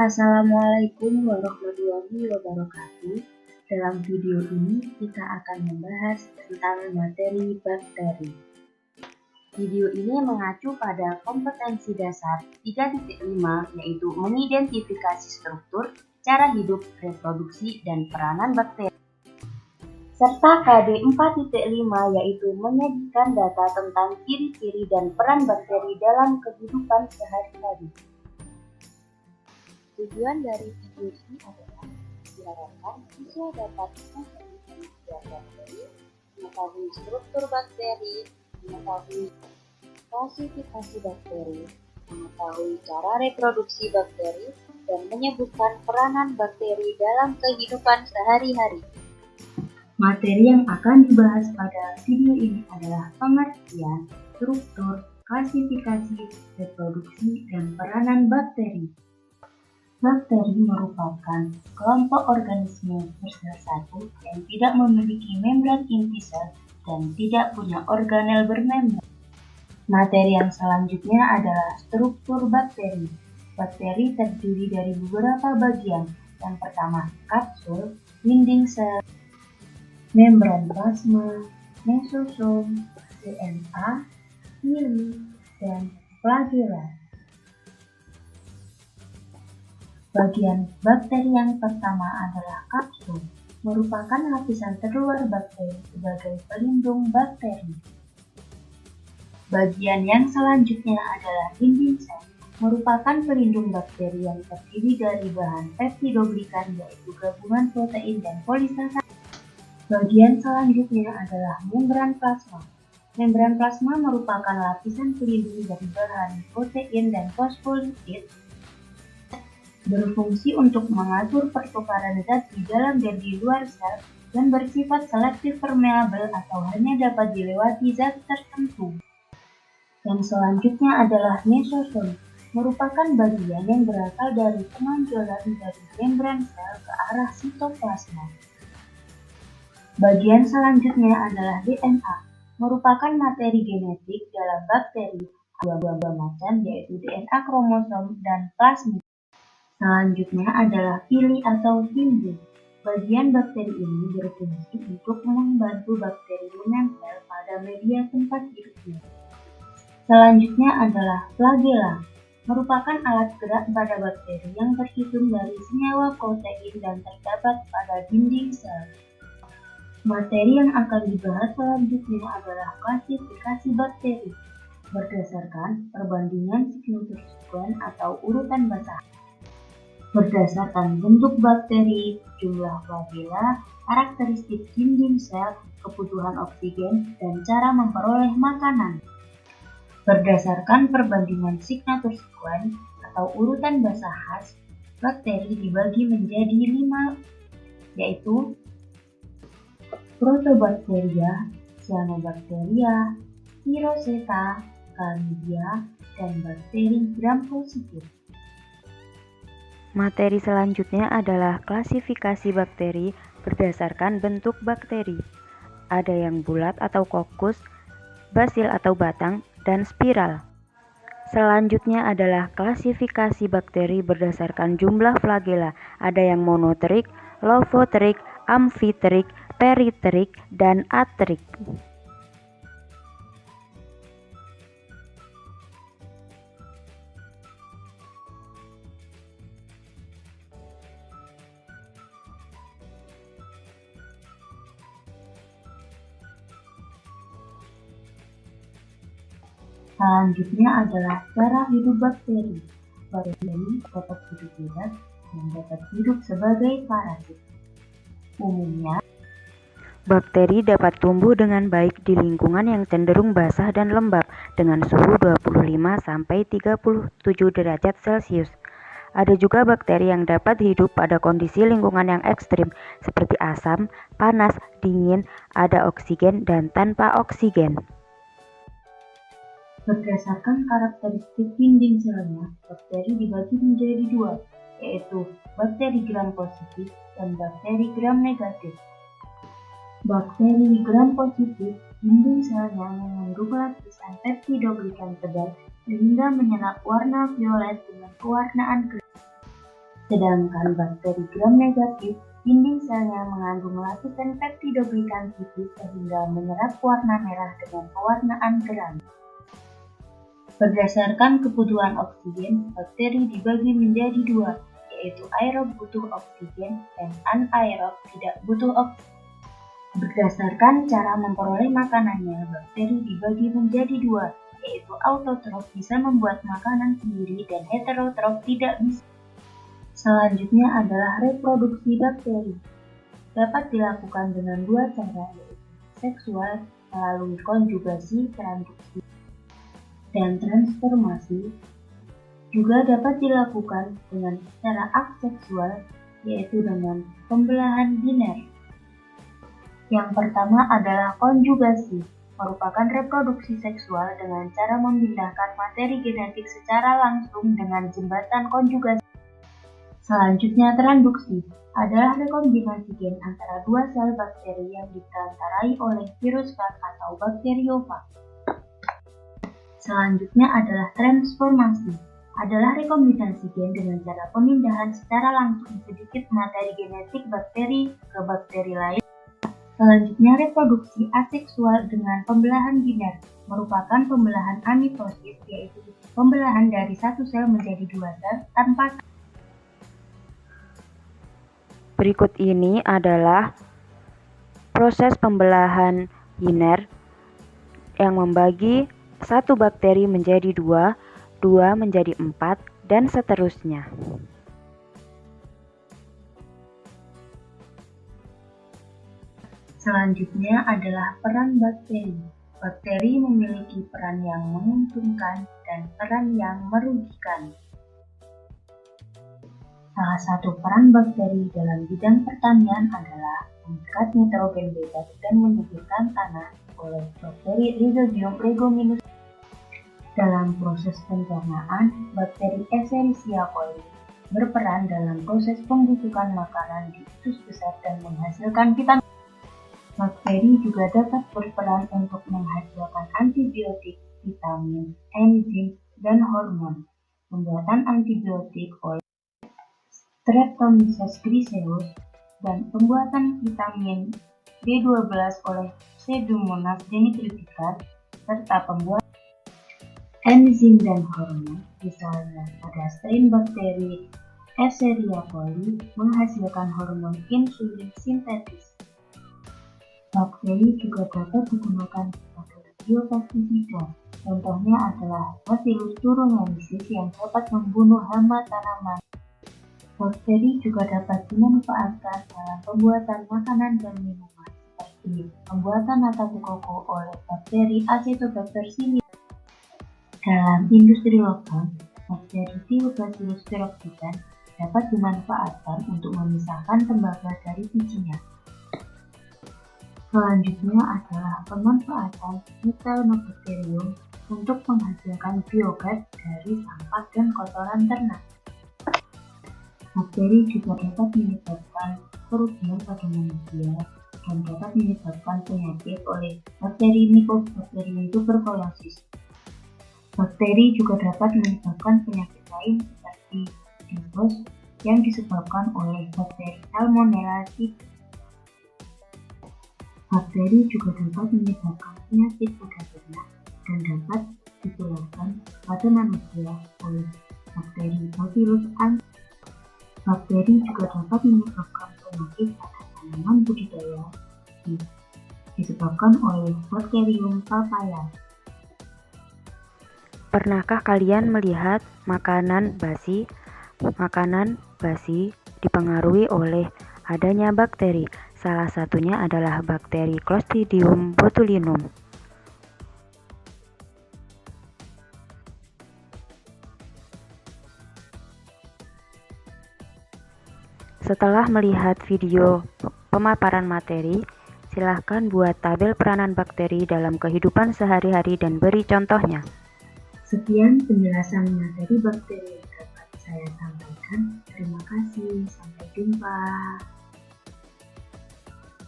Assalamualaikum warahmatullahi wabarakatuh. Dalam video ini kita akan membahas tentang materi bakteri. Video ini mengacu pada kompetensi dasar 3.5 yaitu mengidentifikasi struktur, cara hidup, reproduksi, dan peranan bakteri. Serta KD 4.5 yaitu menyajikan data tentang ciri-ciri dan peran bakteri dalam kehidupan sehari-hari. Tujuan dari video ini adalah diharapkan siswa dapat mengetahui bakteri, mengetahui struktur bakteri, mengetahui klasifikasi bakteri, mengetahui cara reproduksi bakteri, dan menyebutkan peranan bakteri dalam kehidupan sehari-hari. Materi yang akan dibahas pada video ini adalah pengertian, struktur, klasifikasi, reproduksi, dan peranan bakteri. Bakteri merupakan kelompok organisme bersel satu yang tidak memiliki membran inti sel dan tidak punya organel bermembran. Materi yang selanjutnya adalah struktur bakteri. Bakteri terdiri dari beberapa bagian. Yang pertama, kapsul, dinding sel, membran plasma, mesosom, DNA, pili, dan flagela. Bagian bakteri yang pertama adalah kapsul, merupakan lapisan terluar bakteri sebagai pelindung bakteri. Bagian yang selanjutnya adalah dinding sel, merupakan pelindung bakteri yang terdiri dari bahan peptidoglikan yaitu gabungan protein dan polisasarid. Bagian selanjutnya adalah membran plasma. Membran plasma merupakan lapisan pelindung dari bahan protein dan fosfolipid, berfungsi untuk mengatur pertukaran zat di dalam dan di luar sel dan bersifat selektif permeabel atau hanya dapat dilewati zat tertentu. Yang selanjutnya adalah mesosom, merupakan bagian yang berasal dari penonjolan dari membran sel ke arah sitoplasma. Bagian selanjutnya adalah DNA, merupakan materi genetik dalam bakteri dua macam yaitu DNA kromosom dan plasmid. Selanjutnya adalah pili atau timbul. Bagian bakteri ini berfungsi untuk membantu bakteri menempel pada media tempat hidupnya. Selanjutnya adalah flagela, merupakan alat gerak pada bakteri yang terhitung dari senyawa protein dan terdapat pada dinding sel. Materi yang akan dibahas selanjutnya adalah klasifikasi bakteri, berdasarkan perbandingan signature sequence atau urutan basah. Berdasarkan bentuk bakteri, jumlah flagela, karakteristik dinding sel, kebutuhan oksigen, dan cara memperoleh makanan. Berdasarkan perbandingan signature sequence atau urutan basah khas, bakteri dibagi menjadi 5, yaitu Protobacteria, Cyanobacteria, Spiroseta, Chlamydia, dan bakteri gram positif. Materi selanjutnya adalah klasifikasi bakteri berdasarkan bentuk bakteri. Ada yang bulat atau kokus, basil atau batang, dan spiral. Selanjutnya adalah klasifikasi bakteri berdasarkan jumlah flagela. Ada yang monoterik, lofoterik, amfiterik, periterik, dan aterik. Selanjutnya adalah cara hidup bakteri. Bakteri dapat hidup bebas dan dapat hidup sebagai parasit. Umumnya, bakteri dapat tumbuh dengan baik di lingkungan yang cenderung basah dan lembab dengan suhu 25–37 derajat Celcius. Ada juga bakteri yang dapat hidup pada kondisi lingkungan yang ekstrim seperti asam, panas, dingin, ada oksigen, dan tanpa oksigen. berdasarkan karakteristik dinding selnya, bakteri dibagi menjadi 2, yaitu bakteri gram positif dan bakteri gram negatif. Bakteri gram positif, dinding selnya mengandung lapisan peptidoglikan tebal sehingga menyerap warna violet dengan pewarnaan gelap. Sedangkan bakteri gram negatif, dinding selnya mengandung lapisan peptidoglikan tipis sehingga menyerap warna merah dengan pewarnaan terang. Berdasarkan kebutuhan oksigen, bakteri dibagi menjadi dua, yaitu aerob butuh oksigen dan anaerob tidak butuh oksigen. Berdasarkan cara memperoleh makanannya, bakteri dibagi menjadi dua, yaitu autotrof bisa membuat makanan sendiri dan heterotrof tidak bisa. Selanjutnya adalah reproduksi bakteri. Dapat dilakukan dengan dua cara, yaitu seksual melalui konjugasi, transduksi, dan transformasi. Juga dapat dilakukan dengan cara aseksual, yaitu dengan pembelahan biner. Yang pertama adalah konjugasi, merupakan reproduksi seksual dengan cara memindahkan materi genetik secara langsung dengan jembatan konjugasi. Selanjutnya transduksi, adalah rekombinasi gen antara dua sel bakteri yang diperantarai oleh virus fag atau bakteriofag. Selanjutnya adalah transformasi, adalah rekombinasi gen dengan cara pemindahan secara langsung sedikit materi genetik bakteri ke bakteri lain. Selanjutnya reproduksi aseksual dengan pembelahan biner, merupakan pembelahan amitosis, yaitu pembelahan dari satu sel menjadi dua sel tanpa. Berikut ini adalah proses pembelahan biner yang membagi satu bakteri menjadi dua, dua menjadi empat, dan seterusnya. Selanjutnya adalah peran bakteri. Bakteri memiliki peran yang menguntungkan dan peran yang merugikan. Salah satu peran bakteri dalam bidang pertanian adalah mengikat nitrogen bebas dan menyuburkan tanah oleh bakteri Rhizobium leguminous. Dalam proses pencernaan, bakteri Escherichia coli berperan dalam proses pembusukan makanan di usus besar dan menghasilkan vitamin. Bakteri juga dapat berperan untuk menghasilkan antibiotik, vitamin, enzim, dan hormon. Pembuatan antibiotik oleh Streptomyces griseus dan pembuatan vitamin B12 oleh Pseudomonas denitrificans serta pembuatan enzim dan hormon, misalnya pada strain bakteri Escherichia coli menghasilkan hormon insulin sintetis. Bakteri juga dapat digunakan sebagai biopestisida. Contohnya adalah Bacillus thuringiensis yang dapat membunuh hama tanaman. Bakteri juga dapat dimanfaatkan dalam pembuatan makanan dan minuman, seperti pembuatan nata de coco oleh bakteri Acetobacter pseudomonas. Dalam industri logam, bakteri Thiobacillus peroxidans dapat dimanfaatkan untuk memisahkan tembaga dari bijinya. Selanjutnya adalah pemanfaatan Methylobacterium untuk menghasilkan biogas dari sampah dan kotoran ternak. Bakteri juga dapat menyebabkan kerugian pada manusia dan dapat menyebabkan penyakit oleh bakteri Mycobacterium tuberculosis. Bakteri juga dapat menyebabkan penyakit lain seperti tifus yang disebabkan oleh bakteri Salmonella typhus. Bakteri juga dapat menyebabkan penyakit pada ternak dan dapat ditularkan pada manusia oleh bakteri Bacillus anthracis. Bakteri juga dapat menyebabkan penyakit pada tanaman budidaya disebabkan oleh Bacterium papaya. Pernahkah kalian melihat makanan basi? Makanan basi dipengaruhi oleh adanya bakteri. Salah satunya adalah bakteri Clostridium botulinum. Setelah melihat video pemaparan materi, silahkan buat tabel peranan bakteri dalam kehidupan sehari-hari dan beri contohnya. Sekian penjelasan materi bakteri yang dapat saya sampaikan. Terima kasih, sampai jumpa.